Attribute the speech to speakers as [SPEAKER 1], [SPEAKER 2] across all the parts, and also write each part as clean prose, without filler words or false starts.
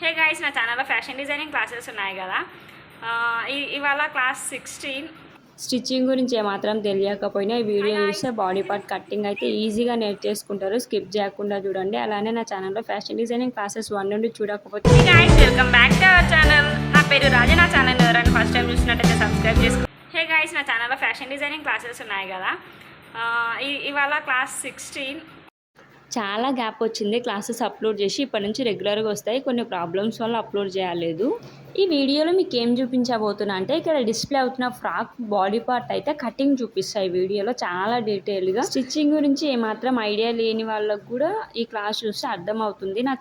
[SPEAKER 1] Hey guys, నా ఛానల్లో fashion designing classes ఉన్నాయి కదా. ఇవాళ క్లాస్ 16.
[SPEAKER 2] స్టిచ్చింగ్ గురించి ఏమాత్రం తెలియకపోయినా ఈ వీడియో చూస్తే బాడీ పార్ట్ కటింగ్ అయితే ఈజీగా నేర్చేసుకుంటారు. స్కిప్ చేయకుండా చూడండి. అలానే నా ఛానల్లో ఫ్యాషన్ డిజైనింగ్ క్లాసెస్ 1 నుండి చూడకపోతే
[SPEAKER 1] hey guys, welcome back to our channel. నా పేరు రాజా. నా ఛానల్ ఎవరైనా ఫస్ట్ టైం చూసినట్టయితే సబ్స్క్రైబ్ చేసుకో. హే గైస్, నా ఛానల్లో ఫ్యాషన్ డిజైనింగ్ క్లాసెస్ ఉన్నాయి కదా. ఇవాళ క్లాస్ 16.
[SPEAKER 2] చాలా గ్యాప్ వచ్చింది క్లాసెస్ అప్లోడ్ చేసి. ఇప్పటి నుంచి రెగ్యులర్గా వస్తాయి. కొన్ని ప్రాబ్లమ్స్ వల్ల అప్లోడ్ చేయలేదు. ఈ వీడియోలో మీకు ఏం చూపించబోతున్నా అంటే, ఇక్కడ డిస్ప్లే అవుతున్న ఫ్రాక్ బాడీ పార్ట్ అయితే కటింగ్ చూపిస్తాయి వీడియోలో చాలా డీటెయిల్గా. స్టిచ్చింగ్ గురించి ఏమాత్రం ఐడియా లేని వాళ్ళకు కూడా ఈ క్లాస్ చూస్తే అర్థమవుతుంది. నా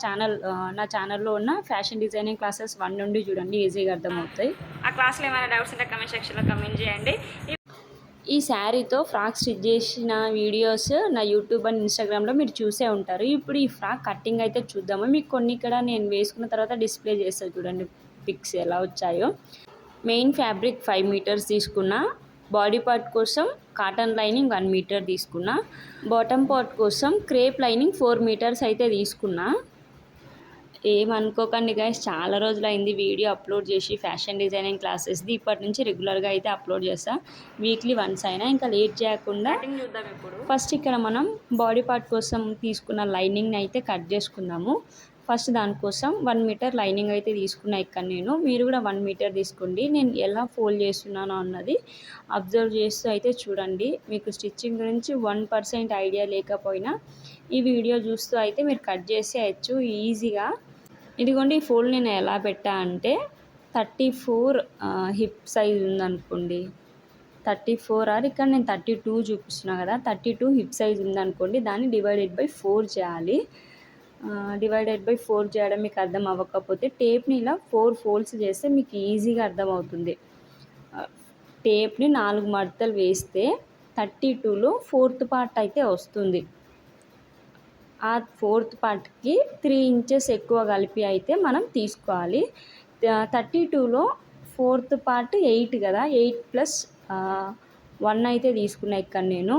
[SPEAKER 2] ఛానల్లో ఉన్న ఫ్యాషన్ డిజైనింగ్ క్లాసెస్ 1 నుండి చూడండి, ఈజీగా అర్థమవుతాయి.
[SPEAKER 1] ఆ క్లాస్లో ఏమైనా డౌట్స్ ఉంటే కమెంట్ సెక్షన్లో కమెంట్ చేయండి.
[SPEAKER 2] ఈ శారీతో ఫ్రాక్ స్టిచ్ చేసిన వీడియోస్ నా యూట్యూబ్ అండ్ ఇన్స్టాగ్రామ్లో మీరు చూసే ఉంటారు. ఇప్పుడు ఈ ఫ్రాక్ కటింగ్ అయితే చూద్దాము. మీకు కొన్ని ఇక్కడ నేను వేసుకున్న తర్వాత డిస్ప్లే చేస్తాను చూడండి పిక్స్ ఎలా వచ్చాయో. మెయిన్ ఫ్యాబ్రిక్ 5 మీటర్స్ తీసుకున్నా. బాడీ పార్ట్ కోసం కాటన్ లైనింగ్ 1 మీటర్ తీసుకున్నా. బాటమ్ పార్ట్ కోసం క్రేప్ లైనింగ్ 4 మీటర్స్ అయితే తీసుకున్నా. ఏమనుకోకండి గైస్, చాలా రోజులైంది వీడియో అప్లోడ్ చేసి ఫ్యాషన్ డిజైనింగ్ క్లాసెస్ది. ఇప్పటి నుంచి రెగ్యులర్గా అయితే అప్లోడ్ చేస్తా, వీక్లీ వన్స్ అయినా. ఇంకా లేట్ చేయకుండా
[SPEAKER 1] చూద్దాం. ఇప్పుడు
[SPEAKER 2] ఫస్ట్ ఇక్కడ మనం బాడీ పార్ట్ కోసం తీసుకున్న లైనింగ్ని అయితే కట్ చేసుకుందాము. ఫస్ట్ దానికోసం 1 మీటర్ లైనింగ్ అయితే తీసుకున్నా ఇక్కడ నేను. మీరు కూడా 1 మీటర్ తీసుకోండి. నేను ఎలా ఫోల్డ్ చేస్తున్నానో అన్నది అబ్జర్వ్ చేస్తూ అయితే చూడండి. మీకు స్టిచ్చింగ్ గురించి 1% ఐడియా లేకపోయినా ఈ వీడియో చూస్తూ అయితే మీరు కట్ చేసేయచ్చు ఈజీగా. ఇదిగోండి, ఈ ఫోల్డ్ నేను ఎలా పెట్టా అంటే 34 హిప్ సైజ్ ఉందనుకోండి, 34 ఆర్ ఇక్కడ నేను 32 చూపిస్తున్నా కదా, 32 హిప్ సైజ్ ఉందనుకోండి, దాన్ని డివైడెడ్ బై 4 చేయాలి. డివైడెడ్ బై 4 చేయడం మీకు అర్థం అవ్వకపోతే టేప్ని ఇలా 4 ఫోల్డ్స్ చేస్తే మీకు ఈజీగా అర్థమవుతుంది. టేప్ని 4 మడతలు వేస్తే 32లో 4th పార్ట్ అయితే వస్తుంది. ఆ 4th పార్ట్కి 3 ఇంచెస్ ఎక్కువ కలిపి అయితే మనం తీసుకోవాలి. 32లో 4th పార్ట్ 8 కదా, 8+1 అయితే తీసుకున్నా ఇక్కడ నేను.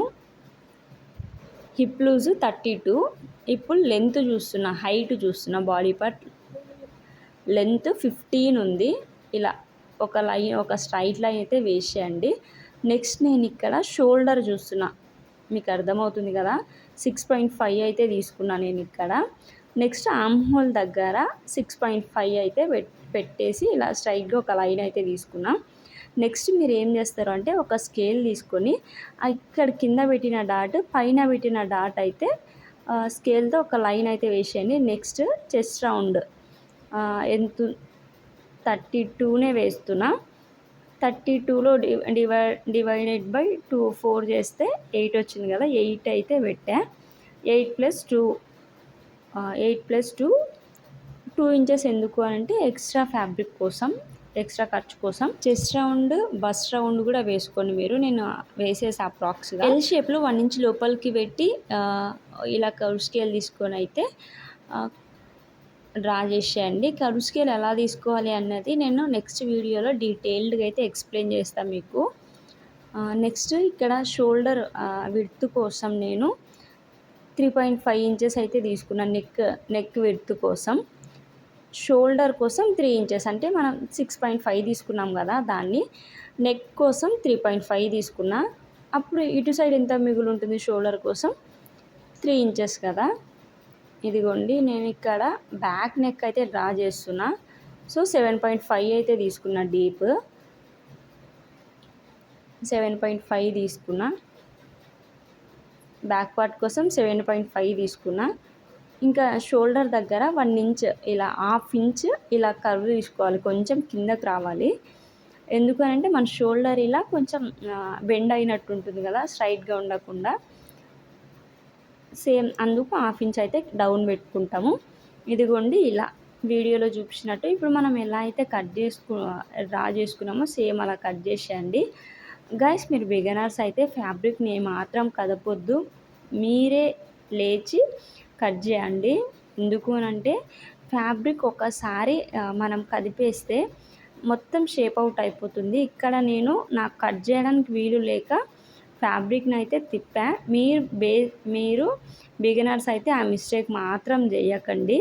[SPEAKER 2] Hip loose 32. ఇప్పుడు లెంత్ చూస్తున్నా, హైట్ చూస్తున్నా. బాడీ పార్ట్ లెంత్ 15 ఉంది. ఇలా ఒక స్ట్రైట్ లైన్ అయితే వేసేయండి. నెక్స్ట్ నేను ఇక్కడ షోల్డర్ చూస్తున్నా, మీకు అర్థమవుతుంది కదా, 6.5 అయితే తీసుకున్నా నేను ఇక్కడ. నెక్స్ట్ ఆర్మ్ హోల్ దగ్గర 6.5 అయితే పెట్టేసి ఇలా స్ట్రైట్గా ఒక లైన్ అయితే తీసుకున్నా. నెక్స్ట్ మీరు ఏం చేస్తారు అంటే, ఒక స్కేల్ తీసుకొని ఇక్కడ కింద పెట్టిన డాట్, పైన పెట్టిన డాట్ అయితే స్కేల్తో ఒక లైన్ అయితే వేసేయండి. నెక్స్ట్ చెస్ట్ రౌండ్ ఎంత 32నే వేస్తున్నా. 32లో డివైడెడ్ బై 4 చేస్తే 8 వచ్చింది కదా, 8 అయితే పెట్టా. 8+2 2 ఇంచెస్ ఎందుకు అంటే ఎక్స్ట్రా ఫ్యాబ్రిక్ కోసం, ఎక్స్ట్రా ఖర్చు కోసం. చెస్ట్ రౌండ్, బస్ట్ రౌండ్ కూడా వేసుకోండి మీరు. నేను వేసేసి అప్రాక్స్గా ఎల్ షేప్లో 1 ఇంచ్ లోపలికి పెట్టి ఇలా కర్వ్ స్కేల్ తీసుకొని అయితే డ్రా చేసేయండి. కర్వ్ స్కేల్ ఎలా తీసుకోవాలి అన్నది నేను నెక్స్ట్ వీడియోలో డీటెయిల్డ్గా అయితే ఎక్స్ప్లెయిన్ చేస్తాను మీకు. నెక్స్ట్ ఇక్కడ షోల్డర్ విడ్త్ కోసం నేను 3.5 ఇంచెస్ అయితే తీసుకున్నాను. నెక్ విడ్త్ కోసం. షోల్డర్ కోసం 3 ఇంచెస్ అంటే మనం 6.5 తీసుకున్నాం కదా, దాన్ని నెక్ కోసం 3.5 తీసుకున్నా. అప్పుడు ఇటు సైడ్ ఎంత మిగులు ఉంటుంది షోల్డర్ కోసం? 3 ఇంచెస్ కదా. ఇదిగోండి, నేను ఇక్కడ బ్యాక్ నెక్ అయితే డ్రా చేస్తున్నా. సో 7.5 అయితే తీసుకున్నా. డీప్ 7.5 తీసుకున్నా. బ్యాక్ పార్ట్ కోసం 7.5 తీసుకున్నా. ఇంకా షోల్డర్ దగ్గర 1 ఇంచ్, ఇలా 1/2 ఇంచ్ ఇలా కర్వ్ తీసుకోవాలి, కొంచెం కిందకు రావాలి. ఎందుకనంటే మన షోల్డర్ ఇలా కొంచెం బెండ్ అయినట్టు ఉంటుంది కదా, స్ట్రైట్గా ఉండకుండా. సేమ్ అందుకు 1/2 ఇంచ్ అయితే డౌన్ పెట్టుకుంటాము. ఇదిగోండి, ఇలా వీడియోలో చూపించినట్టు ఇప్పుడు మనం ఎలా అయితే డ్రా చేసుకున్నామో సేమ్ అలా కట్ చేసేయండి. గైస్, మీరు బిగినర్స్ అయితే ఫ్యాబ్రిక్ని ఏమాత్రం కదపొద్దు, మీరే లేచి కట్ చేయండి. ఎందుకు అంటే ఫ్యాబ్రిక్ ఒకసారి మనం కదిపేస్తే మొత్తం షేప్ అవుట్ అయిపోతుంది. ఇక్కడ నేను నాకు కట్ చేయడానికి వీలు లేక ఫ్యాబ్రిక్ని అయితే తిప్పా. మీరు బిగినర్స్ అయితే ఆ మిస్టేక్ మాత్రం చేయకండి.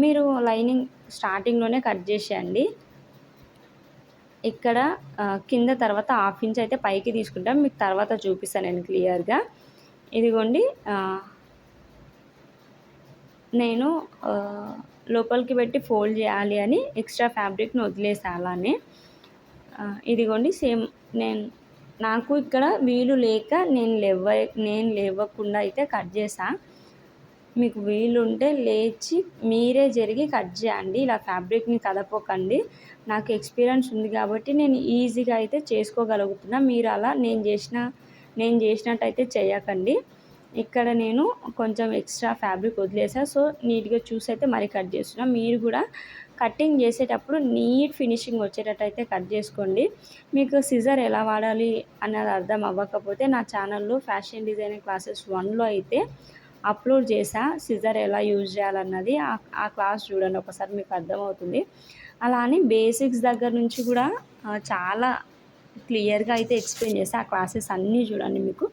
[SPEAKER 2] మీరు లైనింగ్ స్టార్టింగ్లోనే కట్ చేసేయండి. ఇక్కడ కింద తర్వాత హాఫ్ ఇంచ్ అయితే పైకి తీసుకుంటాం, మీకు తర్వాత చూపిస్తాను నేను క్లియర్గా. ఇదిగోండి నేను లోపలికి పెట్టి ఫోల్డ్ చేయాలి అని ఎక్స్ట్రా ఫ్యాబ్రిక్ని వదిలేసా అలానే. ఇదిగోండి సేమ్ నాకు ఇక్కడ వీలు లేక నేను లేవకుండా అయితే కట్ చేసా. మీకు వీలుంటే లేచి మీరే జరిగి కట్ చేయండి, ఇలా ఫ్యాబ్రిక్ని కదపకండి. నాకు ఎక్స్పీరియన్స్ ఉంది కాబట్టి నేను ఈజీగా అయితే చేసుకోగలుగుతున్నా. మీరు అలా నేను చేసినట్టయితే చేయకండి. ఇక్కడ నేను కొంచెం ఎక్స్ట్రా ఫ్యాబ్రిక్ వదిలేసా, సో నీట్గా చూసి అయితే మరి కట్ చేస్తున్నా. మీరు కూడా కటింగ్ చేసేటప్పుడు నీట్ ఫినిషింగ్ వచ్చేటట్టు అయితే కట్ చేసుకోండి. మీకు సిజర్ ఎలా వాడాలి అన్నది అర్థం అవ్వకపోతే నా ఛానల్లో ఫ్యాషన్ డిజైనింగ్ క్లాసెస్ 1లో అయితే అప్లోడ్ చేసా, సిజర్ ఎలా యూజ్ చేయాలన్నది. ఆ క్లాస్ చూడండి ఒకసారి, మీకు అర్థమవుతుంది. అలా అని బేసిక్స్ దగ్గర నుంచి కూడా చాలా క్లియర్గా అయితే ఎక్స్ప్లెయిన్ చేసా. ఆ క్లాసెస్ అన్నీ చూడండి, మీకు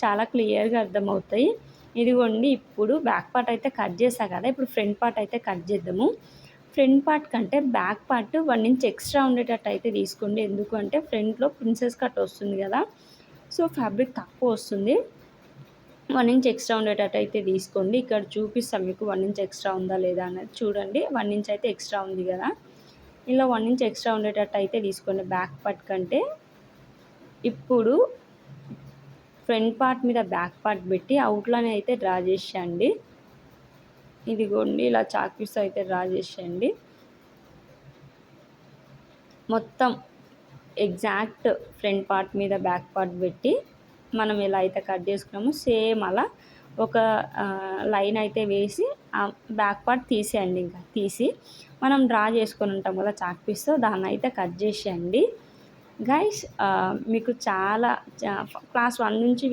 [SPEAKER 2] చాలా క్లియర్గా అర్థమవుతాయి. ఇదిగోండి ఇప్పుడు బ్యాక్ పార్ట్ అయితే కట్ చేసా కదా, ఇప్పుడు ఫ్రంట్ పార్ట్ అయితే కట్ చేద్దాము. ఫ్రంట్ పార్ట్ కంటే బ్యాక్ పార్ట్ 1 ఇంచ్ ఎక్స్ట్రా ఉండేటట్టు అయితే తీసుకోండి. ఎందుకు అంటే ఫ్రంట్లో ప్రిన్సెస్ కట్ వస్తుంది కదా, సో ఫ్యాబ్రిక్ తక్కువ వస్తుంది. 1 ఇంచ్ ఎక్స్ట్రా ఉండేటట్టు అయితే తీసుకోండి. ఇక్కడ చూపిస్తాం మీకు 1 ఇంచ్ ఎక్స్ట్రా ఉందా లేదా అనేది. చూడండి 1 ఇంచ్ అయితే ఎక్స్ట్రా ఉంది కదా, ఇలా 1 ఇంచ్ ఎక్స్ట్రా ఉండేటట్టు అయితే తీసుకోండి బ్యాక్ పార్ట్ కంటే. ఇప్పుడు ఫ్రంట్ పార్ట్ మీద బ్యాక్ పార్ట్ పెట్టి అవుట్లైన్ అయితే డ్రా చేసేయండి. ఇదిగోండి ఇలా చాక్ పీస్ అయితే డ్రా చేసేయండి. మొత్తం ఎగ్జాక్ట్ ఫ్రంట్ పార్ట్ మీద బ్యాక్ పార్ట్ పెట్టి మనం ఎలా అయితే కట్ చేసుకున్నామో సేమ్ అలా ఒక లైన్ అయితే వేసి బ్యాక్ పార్ట్ తీసేయండి. ఇంకా తీసి మనం డ్రా చేసుకొని ఉంటాం కదా చాక్ పీస్తో, దాన్ని అయితే కట్ చేసేయండి. గైస్ మీకు చాలా క్లాస్ 1 నుంచి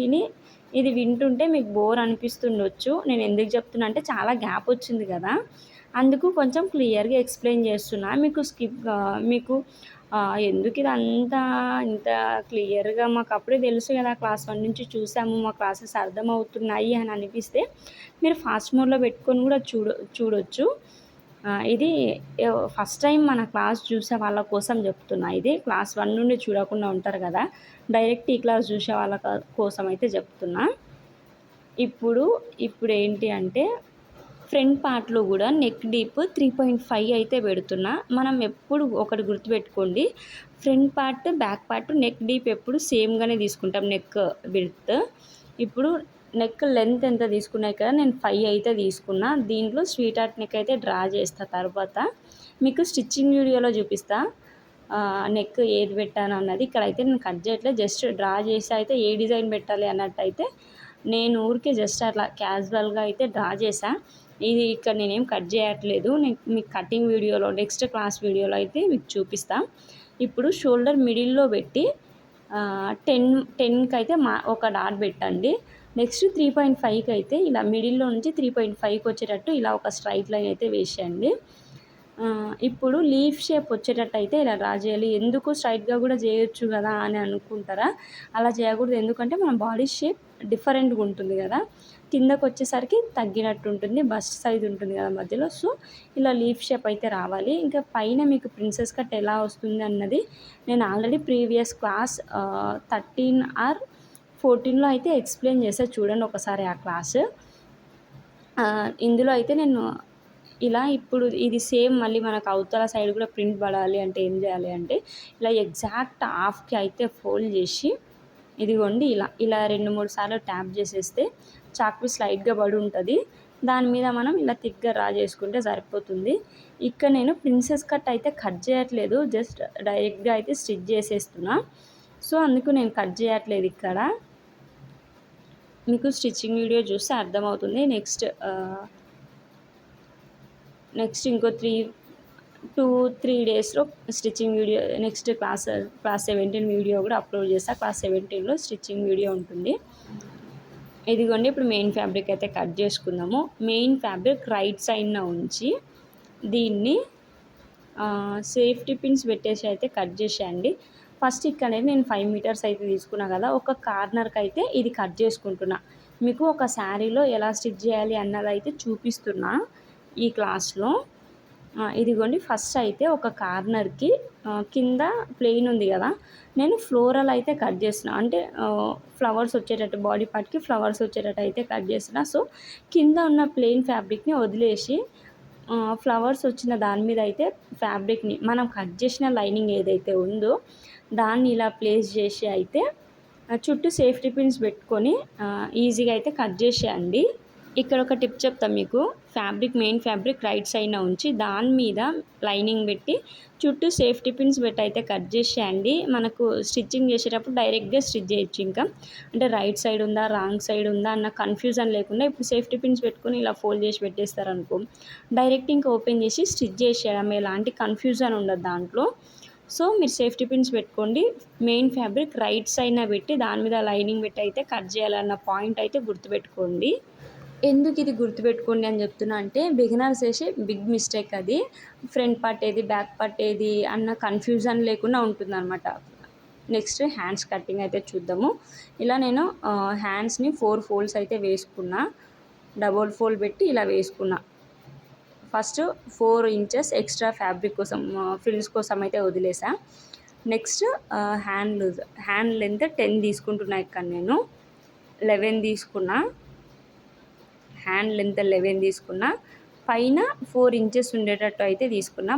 [SPEAKER 2] ఇది వింటుంటే మీకు బోర్ అనిపిస్తుండొచ్చు. నేను ఎందుకు చెప్తున్నా అంటే చాలా గ్యాప్ వచ్చింది కదా, అందుకు కొంచెం క్లియర్గా ఎక్స్ప్లెయిన్ చేస్తున్నా. మీకు ఎందుకు ఇదంతా ఇంత క్లియర్గా, మాకు అప్పుడే తెలుసు కదా, క్లాస్ 1 నుంచి చూసాము, మా క్లాసెస్ అర్థమవుతున్నాయి అని అనిపిస్తే మీరు ఫాస్ట్ మోడ్లో పెట్టుకొని కూడా చూడొచ్చు. ఇది ఫస్ట్ టైం మన క్లాస్ చూసే వాళ్ళ కోసం చెప్తున్నా. ఇది క్లాస్ 1 నుండి చూడకుండా ఉంటారు కదా, డైరెక్ట్ ఈ క్లాస్ చూసే వాళ్ళ కోసం అయితే చెప్తున్నా. ఇప్పుడు ఏంటి అంటే ఫ్రంట్ పార్ట్లో కూడా నెక్ డీప్ 3.5 అయితే పెడుతున్నా. మనం ఎప్పుడు ఒకటి గుర్తుపెట్టుకోండి, front part back part neck deep ఎప్పుడు సేమ్గానే తీసుకుంటాం. నెక్ విడ్త్ ఇప్పుడు నెక్ లెంత్ ఎంత తీసుకున్నాయి కదా, నేను 5 అయితే తీసుకున్నా. దీంట్లో స్వీట్ హార్ట్ నెక్ అయితే డ్రా చేస్తా, తర్వాత మీకు స్టిచ్చింగ్ వీడియోలో చూపిస్తా నెక్ ఏది పెట్టాను అన్నది. ఇక్కడైతే నేను కట్ చేయట్లేదు, జస్ట్ డ్రా చేసి అయితే ఏ డిజైన్ పెట్టాలి అన్నట్టు అయితే నేను ఊరికే జస్ట్ అట్లా క్యాజువల్గా అయితే డ్రా చేసా. ఇది ఇక్కడ నేనేం కట్ చేయట్లేదు, మీకు కటింగ్ వీడియోలో నెక్స్ట్ క్లాస్ వీడియోలో అయితే మీకు చూపిస్తా. ఇప్పుడు షోల్డర్ మిడిల్లో పెట్టి 10కి అయితే ఒక డాట్ పెట్టండి. నెక్స్ట్ 3.5కి అయితే ఇలా మిడిల్లో నుంచి 3.5కి వచ్చేటట్టు ఇలా ఒక స్ట్రైట్ లైన్ అయితే వేసేయండి. ఇప్పుడు లీఫ్ షేప్ వచ్చేటట్టు అయితే ఇలా డ్రా చేయాలి. ఎందుకు స్ట్రైట్గా కూడా చేయొచ్చు కదా అని అనుకుంటారా, అలా చేయకూడదు. ఎందుకంటే మన బాడీ షేప్ డిఫరెంట్గా ఉంటుంది కదా, కిందకు వచ్చేసరికి తగ్గినట్టు ఉంటుంది, బస్ట్ సైజ్ ఉంటుంది కదా మధ్యలో, సో ఇలా లీఫ్ షేప్ అయితే రావాలి. ఇంకా పైన మీకు ప్రిన్సెస్ కట్ ఎలా వస్తుంది అన్నది నేను ఆల్రెడీ ప్రీవియస్ క్లాస్ 13 or 14లో అయితే ఎక్స్ప్లెయిన్ చేసా, చూడండి ఒకసారి ఆ క్లాస్. ఇందులో అయితే నేను ఇలా ఇప్పుడు ఇది సేమ్ మళ్ళీ మనకు అవతల సైడ్ కూడా ప్రింట్ పడాలి అంటే ఏం చేయాలి అంటే ఇలా ఎగ్జాక్ట్ హాఫ్కి అయితే ఫోల్డ్ చేసి ఇదిగోండి ఇలా 2-3 సార్లు ట్యాప్ చేసేస్తే చాక్ పీస్ లైట్గా పడి ఉంటుంది, దాని మీద మనం ఇలా థిక్గా డ్రా చేసుకుంటే సరిపోతుంది. ఇక్కడ నేను ప్రిన్సెస్ కట్ అయితే కట్ చేయట్లేదు, జస్ట్ డైరెక్ట్గా అయితే స్టిచ్ చేసేస్తున్నా, సో అందుకు నేను కట్ చేయట్లేదు. ఇక్కడ మీకు స్టిచ్చింగ్ వీడియో చూస్తే అర్థమవుతుంది. నెక్స్ట్ ఇంకో 2-3 డేస్లో stitching video, next class 17 video కూడా అప్లోడ్ చేస్తా. క్లాస్ 17లో స్టిచ్చింగ్ వీడియో ఉంటుంది. ఇదిగోండి ఇప్పుడు మెయిన్ ఫ్యాబ్రిక్ అయితే కట్ చేసుకుందాము. మెయిన్ ఫ్యాబ్రిక్ రైట్ సైడ్న ఉంచి దీన్ని సేఫ్టీ పిన్స్ పెట్టేసి అయితే కట్ చేసేయండి. ఫస్ట్ ఇక్కడ నేను 5 మీటర్స్ అయితే తీసుకున్నా కదా, ఒక కార్నర్కి అయితే ఇది కట్ చేసుకుంటున్నా. మీకు ఒక శారీలో ఎలా స్టిచ్ చేయాలి అన్నది అయితే చూపిస్తున్నా. ఈ క్లాస్లో. ఇదిగోండి ఫస్ట్ అయితే ఒక కార్నర్కి కింద ప్లెయిన్ ఉంది కదా, నేను ఫ్లోరల్ అయితే కట్ చేసిన, అంటే ఫ్లవర్స్ వచ్చేటట్టు, బాడీ పార్ట్కి ఫ్లవర్స్ వచ్చేటట్టు అయితే కట్ చేసిన. సో కింద ఉన్న ప్లెయిన్ ఫ్యాబ్రిక్ని వదిలేసి ఫ్లవర్స్ వచ్చిన దాని మీద అయితే ఫ్యాబ్రిక్ని మనం కట్ చేసిన లైనింగ్ ఏదైతే ఉందో దాన్ని ఇలా ప్లేస్ చేసి అయితే చుట్టూ సేఫ్టీ పిన్స్ పెట్టుకొని ఈజీగా అయితే కట్ చేసేయండి. ఇక్కడ ఒక టిప్ చెప్తాను మీకు. మెయిన్ ఫ్యాబ్రిక్ రైట్ సైడ్న ఉంచి దాని మీద లైనింగ్ పెట్టి చుట్టూ సేఫ్టీ పిన్స్ పెట్టి అయితే కట్ చేసేయండి. మనకు స్టిచ్చింగ్ చేసేటప్పుడు డైరెక్ట్గా స్టిచ్ చేయొచ్చు. ఇంకా అంటే రైట్ సైడ్ ఉందా రాంగ్ సైడ్ ఉందా అన్న కన్ఫ్యూజన్ లేకుండా ఇప్పుడు సేఫ్టీ పిన్స్ పెట్టుకొని ఇలా ఫోల్డ్ చేసి పెట్టేస్తారనుకో, డైరెక్ట్ ఇంకా ఓపెన్ చేసి స్టిచ్ చేసేయడం, ఎలాంటి కన్ఫ్యూజన్ ఉండదు దాంట్లో. సో మీరు సేఫ్టీ పిన్స్ పెట్టుకోండి. మెయిన్ ఫ్యాబ్రిక్ రైట్ సైడ్న పెట్టి దాని మీద లైనింగ్ పెట్టి అయితే కట్ చేయాలన్న పాయింట్ అయితే గుర్తుపెట్టుకోండి. ఎందుకు ఇది గుర్తుపెట్టుకోండి అని చెప్తున్నా అంటే, బిగినర్స్ చేసే బిగ్ మిస్టేక్ అది. ఫ్రంట్ పార్ట్ ఏది బ్యాక్ పార్ట్ ఏది అన్న కన్ఫ్యూజన్ లేకుండా ఉంటుందన్నమాట. నెక్స్ట్ హ్యాండ్స్ కటింగ్ అయితే చూద్దాము. ఇలా నేను హ్యాండ్స్ని 4 ఫోల్డ్స్ అయితే వేసుకున్నా, డబుల్ ఫోల్డ్ పెట్టి ఇలా వేసుకున్నా. ఫస్ట్ 4 ఇంచెస్ ఎక్స్ట్రా ఫ్యాబ్రిక్ కోసం ఫ్రిల్స్ కోసం అయితే వదిలేసా. నెక్స్ట్ హ్యాండ్ లెంత్ 10 తీసుకుంటున్నా. ఇక్కడ నేను 11 తీసుకున్నా. హ్యాండ్ లెంత్ 11 తీసుకున్నా. పైన 4 ఇంచెస్ ఉండేటట్టు అయితే తీసుకున్నా.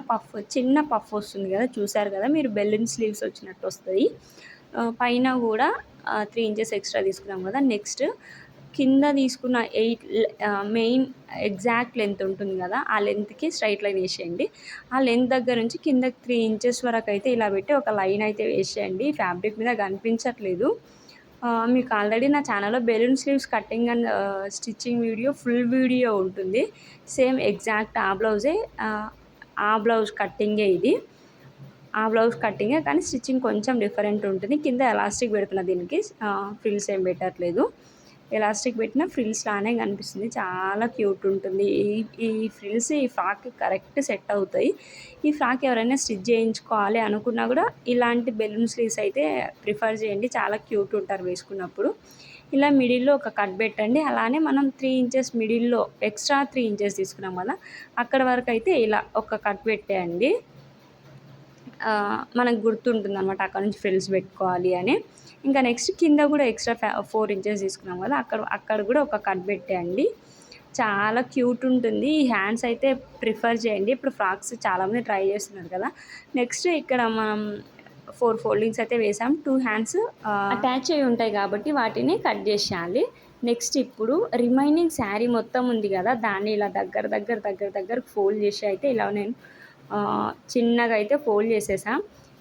[SPEAKER 2] చిన్న పఫ్ వస్తుంది కదా, చూసారు కదా మీరు, బెలూన్ స్లీవ్స్ వచ్చినట్టు వస్తుంది. పైన కూడా 3 ఇంచెస్ ఎక్స్ట్రా తీసుకున్నాం కదా. నెక్స్ట్ కింద తీసుకున్న 8 మెయిన్ ఎగ్జాక్ట్ లెంత్ ఉంటుంది కదా, ఆ లెంత్కి స్ట్రైట్ లైన్ వేసేయండి. ఆ లెంత్ దగ్గర నుంచి కింద 3 ఇంచెస్ వరకు అయితే ఇలా పెట్టి ఒక లైన్ అయితే వేసేయండి. ఫ్యాబ్రిక్ మీద కనిపించట్లేదు. మీకు ఆల్రెడీ నా ఛానల్లో balloon sleeves cutting and stitching full video ఉంటుంది. సేమ్ ఎగ్జాక్ట్ ఆ బ్లౌజ్ కట్టింగే ఇది. ఆ బ్లౌజ్ కట్టింగే కానీ స్టిచ్చింగ్ కొంచెం డిఫరెంట్ ఉంటుంది. కింద ఎలాస్టిక్ పెడుతున్నా, దీనికి ఫ్రిల్స్ ఏం పెట్టట్లేదు. ఎలాస్టిక్ పెట్టిన ఫ్రిల్స్ లానే కనిపిస్తుంది. చాలా క్యూట్ ఉంటుంది. ఈ ఫ్రిల్స్ ఈ ఫ్రాక్కి కరెక్ట్ సెట్ అవుతాయి. ఈ ఫ్రాక్ ఎవరైనా స్టిచ్ చేయించుకోవాలి అనుకున్నా కూడా ఇలాంటి బెలూన్ స్లీవ్స్ అయితే ప్రిఫర్ చేయండి. చాలా క్యూట్ ఉంటారు వేసుకున్నప్పుడు. ఇలా మిడిల్లో ఒక కట్ పెట్టండి. అలానే మనం 3 ఇంచెస్ మిడిల్లో ఎక్స్ట్రా 3 ఇంచెస్ తీసుకున్నాం కదా, అక్కడ వరకు అయితే ఇలా ఒక కట్ పెట్టేయండి. మనకు గుర్తుంటుంది అనమాట అక్కడ నుంచి ఫ్రిల్స్ పెట్టుకోవాలి అని. ఇంకా నెక్స్ట్ కింద కూడా ఎక్స్ట్రా 4 ఇంచెస్ తీసుకున్నాం కదా, అక్కడ కూడా ఒక కట్ పెట్టేయండి. చాలా క్యూట్ ఉంటుంది. ఈ హ్యాండ్స్ అయితే ప్రిఫర్ చేయండి. ఇప్పుడు ఫ్రాక్స్ చాలామంది ట్రై చేస్తున్నారు కదా. నెక్స్ట్ ఇక్కడ మనం 4 ఫోల్డింగ్స్ అయితే వేసాం. 2 హ్యాండ్స్ అటాచ్ అయి ఉంటాయి కాబట్టి వాటిని కట్ చేసేయాలి. నెక్స్ట్ ఇప్పుడు రిమైనింగ్ శారీ మొత్తం ఉంది కదా, దాన్ని ఇలా దగ్గర ఫోల్డ్ చేసి అయితే ఇలా నేను చిన్నగా అయితే ఫోల్డ్ చేసేసా.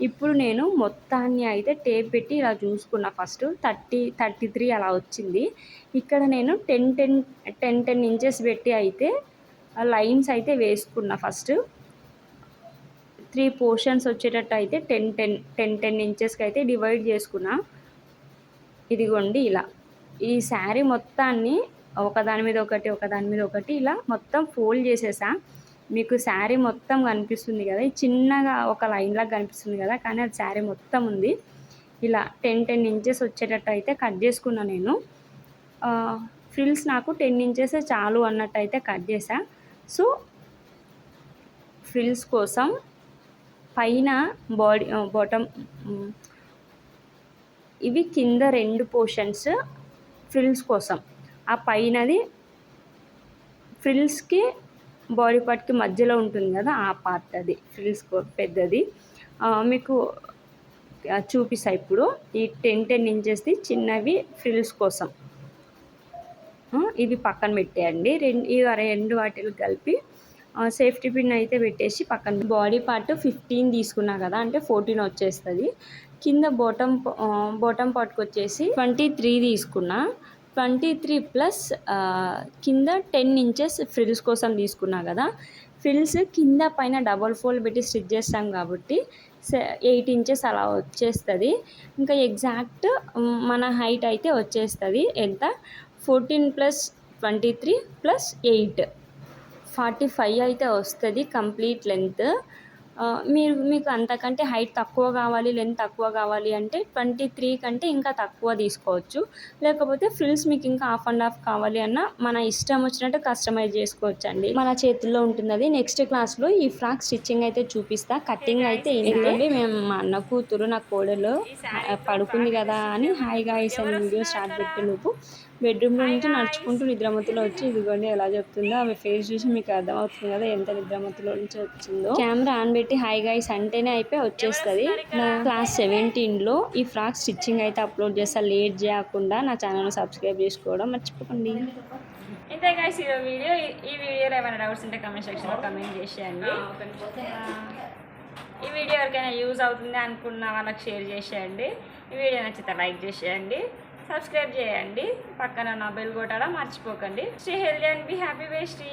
[SPEAKER 2] ఇప్పుడు నేను మొత్తాన్ని అయితే టేప్ పెట్టి ఇలా చూసుకున్నా. ఫస్ట్ 33 అలా వచ్చింది. ఇక్కడ నేను 10 ఇంచెస్ పెట్టి అయితే లైన్స్ అయితే వేసుకున్నా. ఫస్ట్ 3 పోర్షన్స్ వచ్చేటట్టు అయితే 10 ఇంచెస్కి అయితే డివైడ్ చేసుకున్నా. ఇదిగోండి ఇలా ఈ శారీ మొత్తాన్ని ఒకదాని మీద ఒకటి ఇలా మొత్తం ఫోల్డ్ చేసేసా. మీకు శారీ మొత్తం కనిపిస్తుంది కదా, చిన్నగా ఒక లైన్లాగా కనిపిస్తుంది కదా, కానీ అది శారీ మొత్తం ఉంది. ఇలా 10 ఇంచెస్ వచ్చేటట్టు అయితే కట్ చేసుకున్నా నేను. ఫ్రిల్స్ నాకు 10 ఇంచెస్ చాలు అన్నట్టు అయితే కట్ చేసా. సో ఫ్రిల్స్ కోసం పైన బాటమ్ ఇవి కింద 2 పోర్షన్స్ ఫ్రిల్స్ కోసం. ఆ పైనది ఫ్రిల్స్కి బాడీ పార్ట్కి మధ్యలో ఉంటుంది కదా, ఆ పార్ట్ అది ఫ్రిల్స్ పెద్దది. మీకు చూపిస్తా ఇప్పుడు. ఈ 10 ఇంచెస్ది చిన్నవి ఫ్రిల్స్ కోసం ఇవి పక్కన పెట్టేయండి. రెండు వాటికి కలిపి సేఫ్టీ పిన్ అయితే పెట్టేసి పక్కన. బాడీ పార్ట్ 15 తీసుకున్నా కదా, అంటే 14 వచ్చేస్తుంది. కింద బాటమ్ పార్ట్కి వచ్చేసి 23 తీసుకున్నా. 23 ప్లస్ కింద 10 ఇంచెస్ ఫ్రిల్స్ కోసం తీసుకున్నా కదా. ఫ్రిల్స్ కింద పైన డబల్ ఫోల్డ్ పెట్టి స్టిచ్ చేస్తాం కాబట్టి 8 ఇంచెస్ అలా వచ్చేస్తుంది. ఇంకా ఎగ్జాక్ట్ మన హైట్ అయితే వచ్చేస్తుంది. ఎంత? 14 ప్లస్ 23 ప్లస్ 8 45 అయితే వస్తుంది కంప్లీట్ లెంత్. మీకు అంతకంటే హైట్ తక్కువ కావాలి, లెంత్ తక్కువ కావాలి అంటే 23 కంటే ఇంకా తక్కువ తీసుకోవచ్చు. లేకపోతే ఫ్రిల్స్ మీకు ఇంకా 1/2 కావాలి అన్న మన ఇష్టం వచ్చినట్టు కస్టమైజ్ చేసుకోవచ్చండి. మన చేతుల్లో ఉంటుంది అది. నెక్స్ట్ క్లాస్లో ఈ ఫ్రాక్ స్టిచ్చింగ్ అయితే చూపిస్తా. కటింగ్ అయితే ఏంటంటే మేము మా అన్న కూతురు నా కోడలు పడుకుంది కదా అని హాయ్ గాయ్స్ అని వీడియో స్టార్ట్ పెట్టే లోపు బెడ్రూమ్లో నుంచి నడుచుకుంటూ నిద్రమత్తులో వచ్చి ఇదిగోండి ఎలా చెప్తుందో ఆమె ఫేస్ చూసి మీకు అర్థమవుతుంది కదా ఎంత నిద్రమత్తులో నుంచి వచ్చిందో. కెమెరా ఆన్ పెట్టి హాయ్ గైస్ అంటేనే అయిపోయి వచ్చేస్తుంది. నా క్లాస్ 17లో ఈ ఫ్రాక్ స్టిచ్చింగ్ అయితే అప్లోడ్ చేస్తా. లేట్ చేయకుండా నా ఛానల్ సబ్స్క్రైబ్ చేసుకోవడం మర్చిపోకండి.
[SPEAKER 1] ఇంతే గైస్ ఈ వీడియో. ఈ వీడియోలో ఏమైనా డౌట్స్ ఉంటే కమెంట్ సెక్షన్లో కమెంట్ చేసేయండి. ఈ వీడియో ఎవరికైనా యూజ్ అవుతుంది అనుకున్న వాళ్ళకి షేర్ చేసేయండి. ఈ వీడియో నచ్చితే లైక్ చేసేయండి, సబ్స్క్రైబ్ చేయండి, పక్కన ఉన్న బెల్ కొట్టడం మర్చిపోకండి. Stay healthy and be happy బేస్టీ.